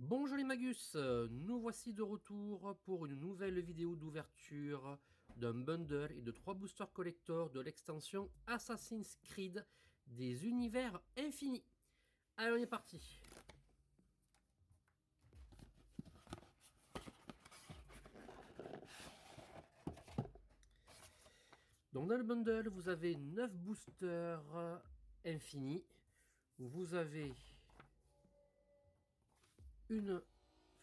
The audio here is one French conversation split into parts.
Bonjour les Magus, nous voici de retour pour une nouvelle vidéo d'ouverture d'un bundle et de 3 boosters collector de l'extension Assassin's Creed des univers infinis. Allez, on est parti. Donc dans le bundle, vous avez 9 boosters infinis. Vous avez une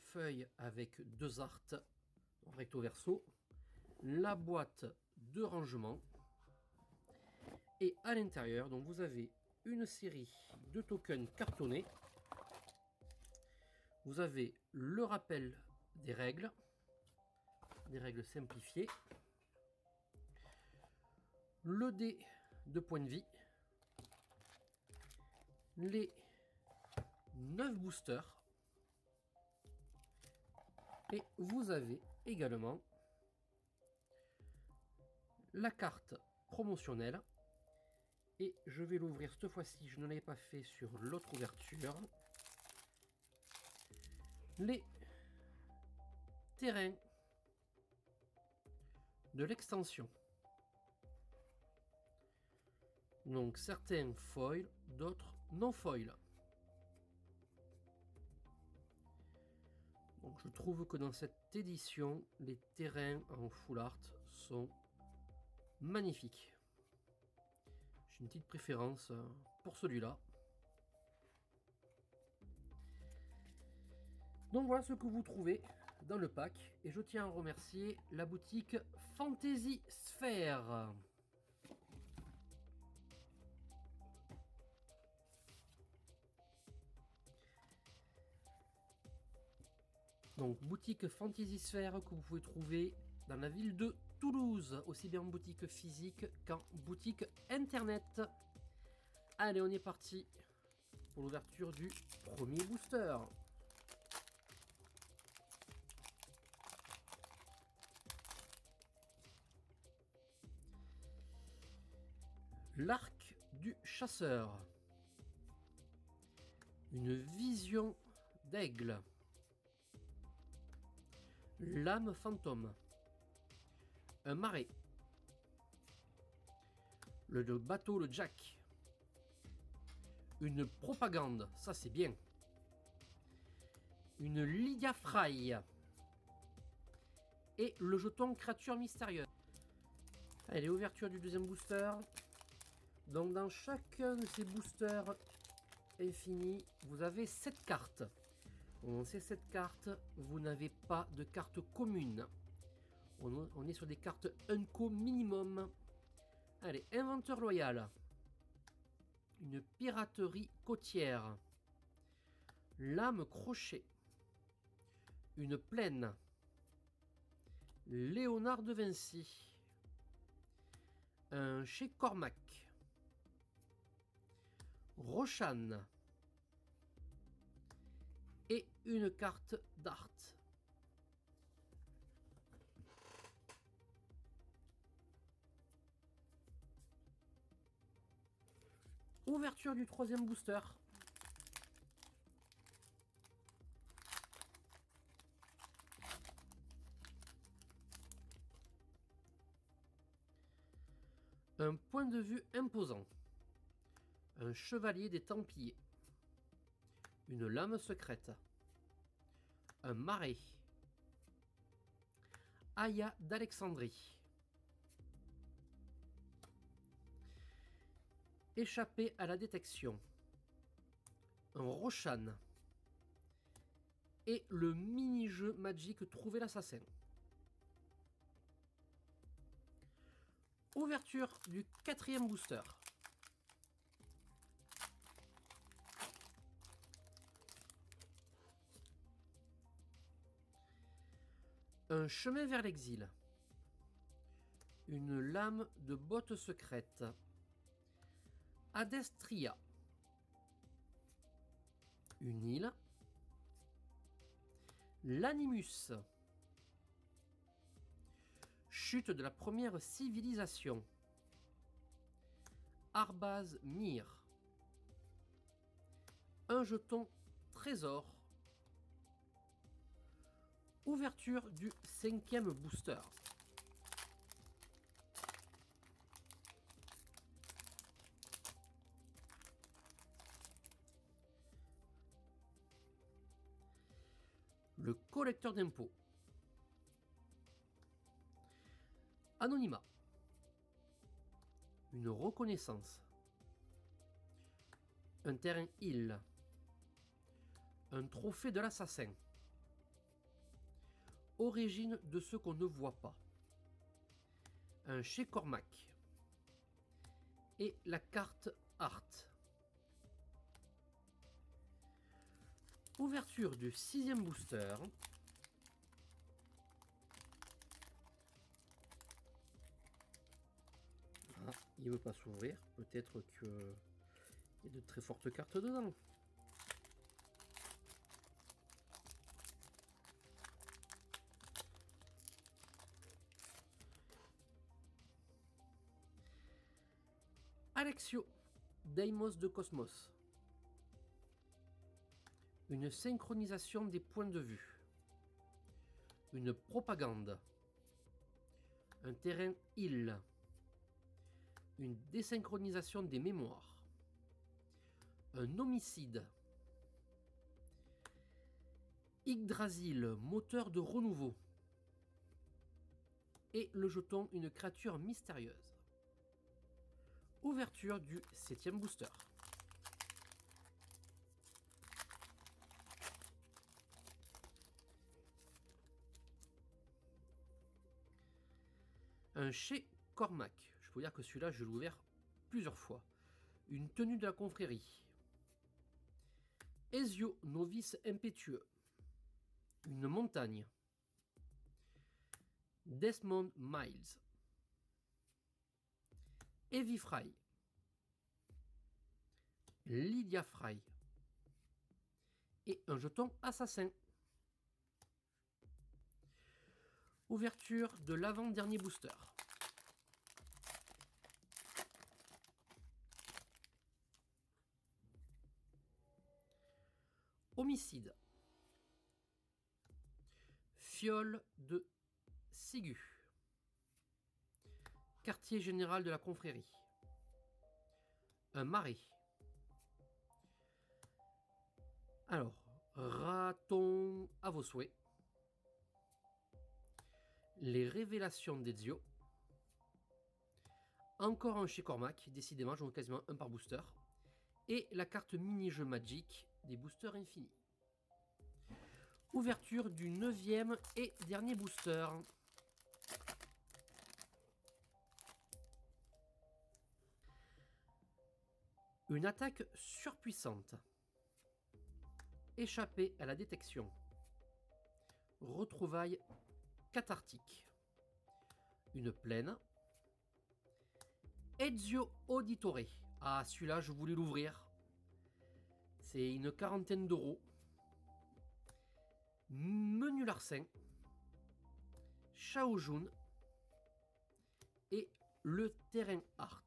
feuille avec 2 arts recto verso, la boîte de rangement, et à l'intérieur, donc vous avez une série de tokens cartonnés. Vous avez le rappel des règles simplifiées, le dé de points de vie, les 9 boosters, et vous avez également la carte promotionnelle. Et je vais l'ouvrir cette fois-ci, je ne l'avais pas fait sur l'autre ouverture. Les terrains de l'extension. Donc certains foil, d'autres non foil. Donc je trouve que dans cette édition, les terrains en full art sont magnifiques. J'ai une petite préférence pour celui-là. Donc voilà ce que vous trouvez dans le pack. Et je tiens à remercier la boutique Fantasy Sphere. Donc boutique Fantasy Sphere que vous pouvez trouver dans la ville de Toulouse, aussi bien en boutique physique qu'en boutique internet. Allez, on est parti pour l'ouverture du premier booster. L'arc du chasseur. Une vision d'aigle. Lame fantôme. Un marais. Le bateau, le Jack. Une propagande, ça c'est bien. Une Lydia Fry. Et le jeton créature mystérieuse. Allez, ouverture du deuxième booster. Donc dans chacun de ces boosters infinis, vous avez 7 cartes. Dans ces 7 cartes, vous n'avez pas de carte commune. On est sur des cartes Unco minimum. Allez, inventeur loyal. Une piraterie côtière. Lame crochet. Une plaine. Léonard de Vinci. Un chez Cormac. Roshan. Et une carte d'art. Ouverture du troisième booster. Un point de vue imposant. Un chevalier des Templiers. Une lame secrète. Un marais. Aya d'Alexandrie. Échappé à la détection. Un Roshan. Et le mini-jeu magique Trouver l'assassin. Ouverture du quatrième booster. Un chemin vers l'exil. Une lame de botte secrète. Adestria. Une île. L'Animus. Chute de la première civilisation. Arbaz Mir. Un jeton trésor. Ouverture du 5e booster. Le collecteur d'impôts. Anonymat. Une reconnaissance. Un terrain île. Un trophée de l'assassin. Origine de ce qu'on ne voit pas. Un chez Cormac. Et la carte Art. Ouverture du 6e booster. Ah, il ne veut pas s'ouvrir. Peut-être qu'il y a de très fortes cartes dedans. Alexio, Deimos de Cosmos. Une synchronisation des points de vue. Une propagande. Un terrain île. Une désynchronisation des mémoires. Un homicide. Yggdrasil, moteur de renouveau. Et le jeton, une créature mystérieuse. Ouverture du 7e booster. Un chez Cormac. Je peux dire que celui-là, je l'ai ouvert plusieurs fois. Une tenue de la confrérie. Ezio, novice impétueux. Une montagne. Desmond Miles. Evie Fry. Lydia Fry. Et un jeton assassin. Ouverture de l'avant-dernier booster. Homicide. Fiole de Sigu. Quartier général de la confrérie. Un marais. Alors, raton à vos souhaits. Les révélations d'Ezio. Encore un chez Cormac, décidément, j'en ai quasiment un par booster. Et la carte mini-jeu Magic des boosters infinis. Ouverture du 9e et dernier booster. Une attaque surpuissante. Échapper à la détection. Retrouvailles cathartique. Une plaine. Ezio Auditore. Ah, celui-là, je voulais l'ouvrir. C'est une quarantaine d'euros. Menu Larcin. Shaojun. Et le terrain art.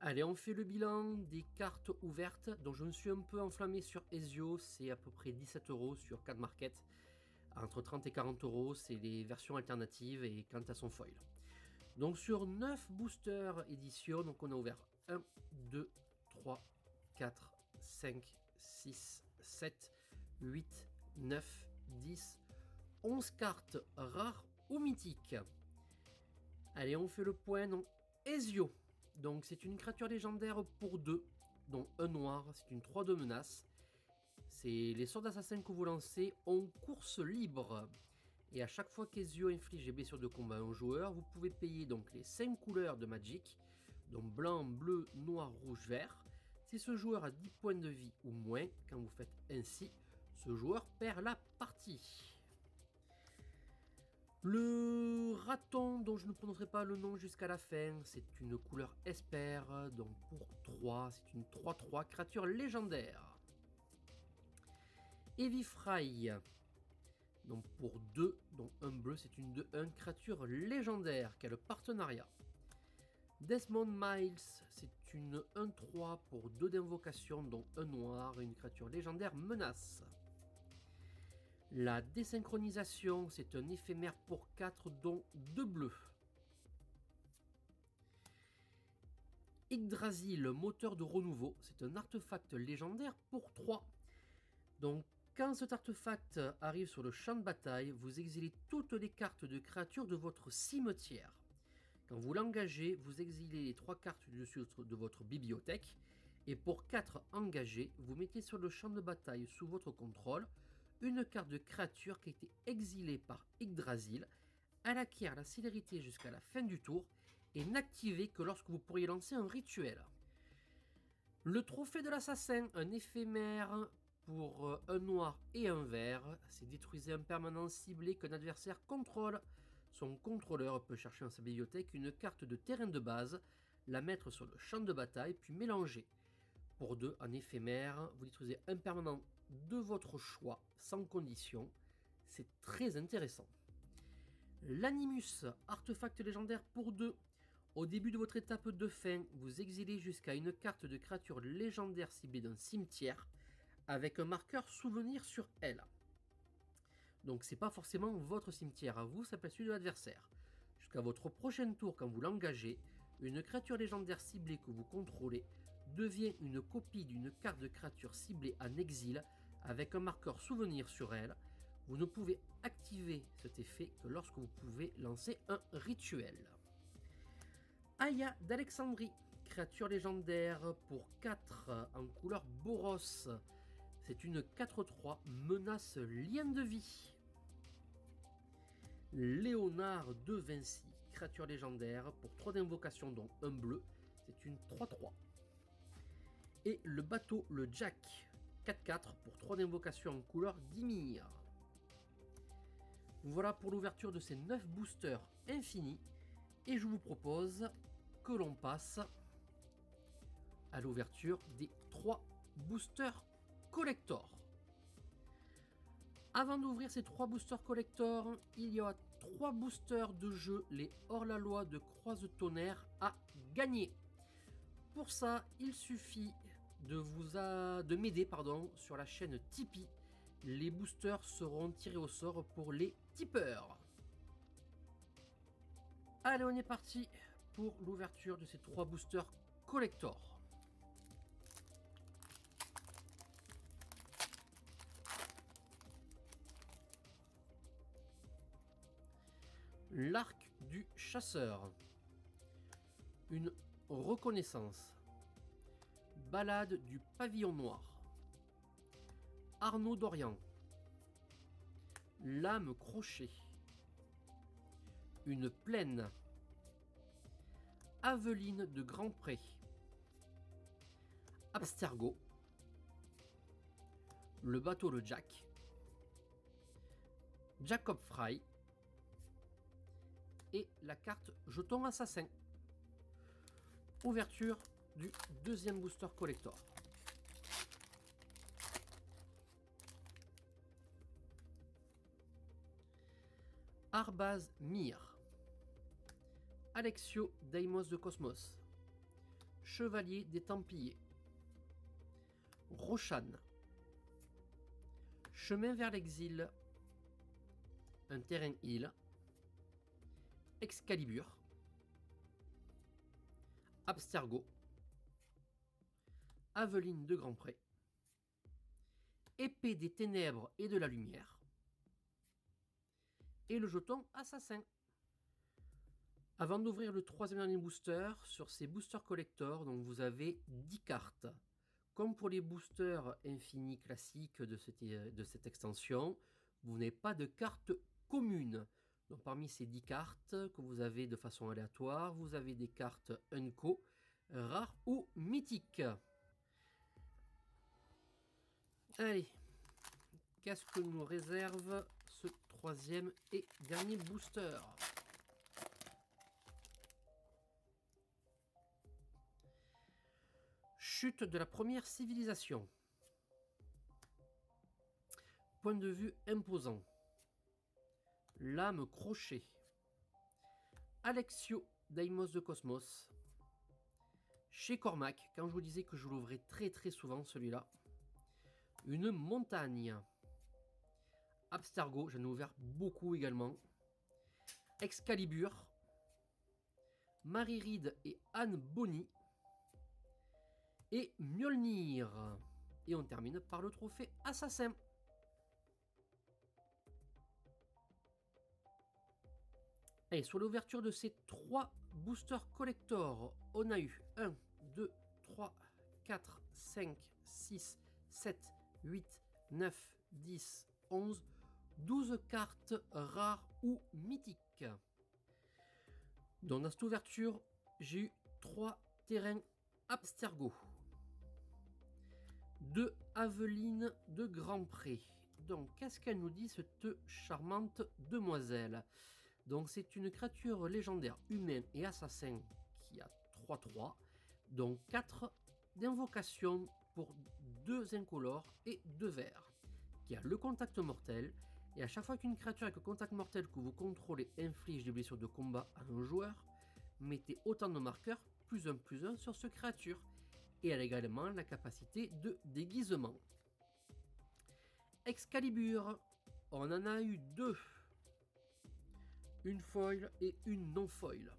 Allez, on fait le bilan des cartes ouvertes. Donc je me suis un peu enflammé sur Ezio, c'est à peu près 17 euros sur Card Market. Entre 30 et 40 euros, c'est les versions alternatives et quant à son foil. Donc sur 9 boosters édition, donc on a ouvert 1, 2, 3, 4, 5, 6, 7, 8, 9, 10, 11 cartes rares ou mythiques. Allez, on fait le point. Donc Ezio. Donc c'est une créature légendaire pour 2, dont un noir, c'est une 3 de menace. C'est les sorts d'assassins que vous lancez en course libre. Et à chaque fois qu'Ezio inflige des blessures de combat à un joueur, vous pouvez payer donc les 5 couleurs de Magic, donc blanc, bleu, noir, rouge, vert. Si ce joueur a 10 points de vie ou moins, quand vous faites ainsi, ce joueur perd la partie. Le raton, dont je ne prononcerai pas le nom jusqu'à la fin, c'est une couleur Esper, donc pour 3, c'est une 3-3 créature légendaire. Evie Fry, donc pour 2, dont un bleu, c'est une 2-1 créature légendaire qui a le partenariat. Desmond Miles, c'est une 1-3 pour 2 d'invocation, dont un noir et une créature légendaire menace. La désynchronisation, c'est un éphémère pour 4, dont 2 bleus. Yggdrasil, moteur de renouveau, c'est un artefact légendaire pour 3. Donc, quand cet artefact arrive sur le champ de bataille, vous exilez toutes les cartes de créatures de votre cimetière. Quand vous l'engagez, vous exilez les 3 cartes du dessus de votre bibliothèque. Et pour 4 engagés, vous mettez sur le champ de bataille sous votre contrôle une carte de créature qui a été exilée par Yggdrasil. Elle acquiert la célérité jusqu'à la fin du tour et n'activée que lorsque vous pourriez lancer un rituel. Le trophée de l'assassin, un éphémère pour un noir et un vert. C'est détruisez un permanent ciblé qu'un adversaire contrôle. Son contrôleur peut chercher dans sa bibliothèque une carte de terrain de base, la mettre sur le champ de bataille, puis mélanger. Pour 2 en éphémère, vous détruisez un permanent de votre choix, sans condition. C'est très intéressant. L'Animus, artefact légendaire pour 2. Au début de votre étape de fin, vous exilez jusqu'à une carte de créature légendaire ciblée d'un cimetière, avec un marqueur souvenir sur elle. Donc c'est pas forcément votre cimetière à vous, ça peut être celui de l'adversaire. Jusqu'à votre prochain tour, quand vous l'engagez, une créature légendaire ciblée que vous contrôlez devient une copie d'une carte de créature ciblée en exil avec un marqueur souvenir sur elle. Vous ne pouvez activer cet effet que lorsque vous pouvez lancer un rituel. Aya d'Alexandrie, créature légendaire pour 4 en couleur Boros. C'est une 4-3 menace lien de vie. Léonard de Vinci, créature légendaire pour 3 d'invocation dont un bleu. C'est une 3-3. Et le bateau, le Jack, 4-4 pour 3 d'invocation en couleur d'Ymir. Voilà pour l'ouverture de ces 9 boosters infinis. Et je vous propose que l'on passe à l'ouverture des 3 boosters collector. Avant d'ouvrir ces 3 boosters collector, il y a 3 boosters de jeu, les hors-la-loi de Croise-Tonnerre à gagner. Pour ça, il suffit de m'aider sur la chaîne Tipeee. Les boosters seront tirés au sort pour les tipeurs. Allez, on est parti pour l'ouverture de ces 3 boosters collector. L'arc du chasseur. Une reconnaissance. Balade du pavillon noir. Arnaud d'Orient. Lame crochet. Une plaine. Aveline de Grand Pré. Abstergo. Le bateau le Jack. Jacob Fry. Et la carte jeton assassin. Ouverture du deuxième booster collector. Arbaz Mir. Alexio Deimos de Cosmos. Chevalier des Templiers. Roshan. Chemin vers l'exil. Un terrain île. Excalibur. Abstergo. Aveline de Grand Pré. Épée des ténèbres et de la lumière. Et le jeton assassin. Avant d'ouvrir le troisième dernier booster, sur ces boosters collector, donc vous avez 10 cartes. Comme pour les boosters infinis classiques de cette extension, vous n'avez pas de cartes communes. Donc parmi ces 10 cartes que vous avez de façon aléatoire, vous avez des cartes Unco, rares ou mythiques. Allez, qu'est-ce que nous réserve ce troisième et dernier booster? Chute de la première civilisation. Point de vue imposant. Lame crochet. Alexio Deimos de Cosmos. chez Cormac, quand je vous disais que je l'ouvrais très souvent celui-là. Une montagne. Abstergo, j'en ai ouvert beaucoup également. Excalibur. Marie Reed et Anne Bonny. Et Mjolnir. Et on termine par le trophée Assassin. Et sur l'ouverture de ces 3 boosters collector, on a eu 1, 2, 3, 4, 5, 6, 7, 8, 9, 10, 11, 12 cartes rares ou mythiques. Donc dans cette ouverture, j'ai eu 3 terrains Abstergo, 2 Aveline de Grand Pré. Donc qu'est-ce qu'elle nous dit cette charmante demoiselle? Donc c'est une créature légendaire humain et assassin qui a 3/3, donc 4 d'invocation pour 2 incolores et 2 verts, qui a le contact mortel, et à chaque fois qu'une créature avec le contact mortel que vous contrôlez inflige des blessures de combat à un joueur, mettez autant de marqueurs +1/+1 sur cette créature, et elle a également la capacité de déguisement. Excalibur, on en a eu 2. Une foil et une non-foil.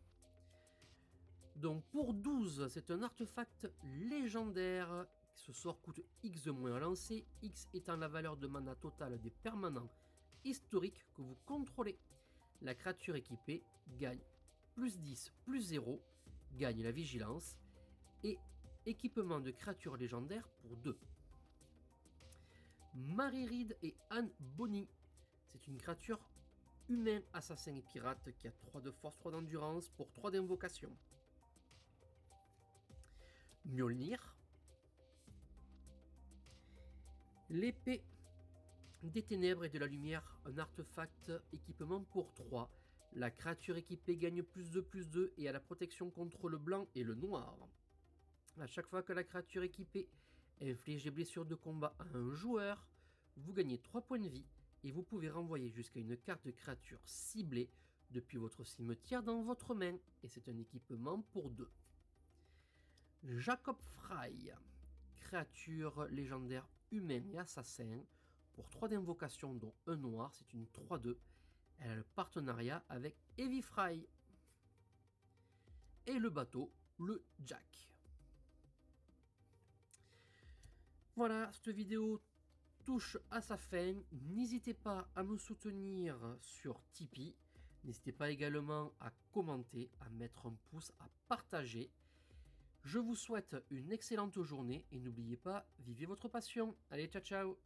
Donc pour 12, c'est un artefact légendaire. Ce sort coûte X de moins à lancer, X étant la valeur de mana totale des permanents historiques que vous contrôlez. La créature équipée gagne +10, +0, gagne la vigilance, et équipement de créatures légendaires pour 2. Marie Reed et Anne Bonny, c'est une créature humain, assassin et pirate qui a 3 de force, 3 d'endurance pour 3 d'invocation. Mjolnir. L'épée des ténèbres et de la lumière, un artefact équipement pour 3. La créature équipée gagne +2/+2 et a la protection contre le blanc et le noir. À chaque fois que la créature équipée inflige des blessures de combat à un joueur, vous gagnez 3 points de vie et vous pouvez renvoyer jusqu'à une carte de créature ciblée depuis votre cimetière dans votre main, et c'est un équipement pour 2. Jacob Fry, créature légendaire humain et assassin, pour 3 d'invocation dont un noir, c'est une 3/2. Elle a le partenariat avec Heavy Fry. Et le bateau, le Jack. Voilà, cette vidéo touche à sa fin. N'hésitez pas à me soutenir sur Tipeee. N'hésitez pas également à commenter, à mettre un pouce, à partager. Je vous souhaite une excellente journée et n'oubliez pas, vivez votre passion. Allez, ciao ciao!